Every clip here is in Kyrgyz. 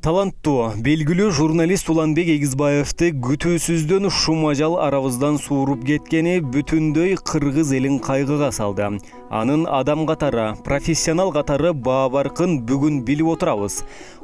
Таланттуу, белгилүү журналист Уланбек Эгизбаевди күтүүсүздөн шумажал арабыздан сууруп кеткени бүтүндөй кыргыз элин кайгыга салды. Анын адам катары, профессионал катары баа баркын бүгүн билип отурабыз.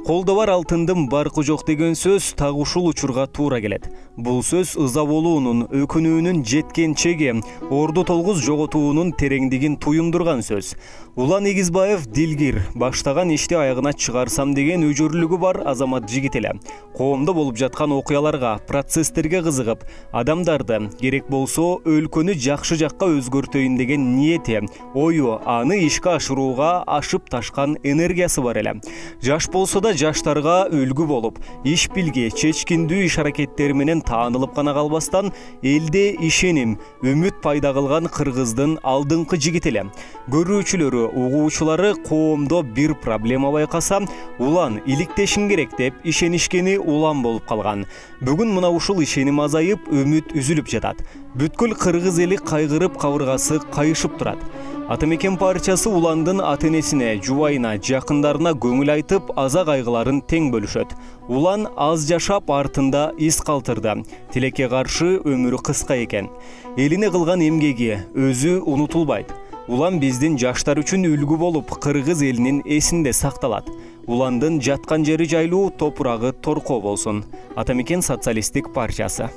Колдо бар алтындын баркы жок деген сөз так ушул учурга туура келет. Бул сөз ыза болуунун, өкүнүүнүн жеткен чеги, орду толгуз жоготуунун тереңдигин туюндурган сөз. Улан Эгизбаев дилгир, баштаган ишти аягына чыгарсам деген өжөрлүгү бар азамат жигит эле. Коомдо болуп жаткан окуяларга, процесстерге кызыгып, адамдарды, керек болсо өлкөнү жакшы жакка өзгөртөйүн деген ниети, ою, аны ишке ашырууга ашып ташкан энергиясы бар эле. Жаш болсо да жаштарга үлгү болуп, иш билги, чечкиндүү иш аракеттери менен таанылып гана калбастан, элде ишеним, үмүт пайда кылган кыргыздын алдыңкы жигит эле. Көрүүчүлөрү, угуучулары коомдо бир проблема байкаса, Улан иликтешин керек деп ишенишкени улам болуп калган. Бүгүн мына ушул ишеним азайып, үмүт үзүлүп жатат. Бүткүл кыргыз эли кайгырып, кабыргасы кайышып турат. Ата Мекен партиясы Уландын ата-энесине, жубайына, жакындарына көңүл айтып, аза кайгыларын тең бөлүшөт. Улан аз жашап артында из калтырды. Тилекке каршы өмүрү кыска экен. Элине кылган эмгеги өзү унутулбайт. Улан биздин жаштар үчүн үлгү болуп, кыргыз элинин эсинде сакталат. Уландын жаткан жери жайлуу, топурагы торкоо болсун. Ата Мекен социалисттик партиясы.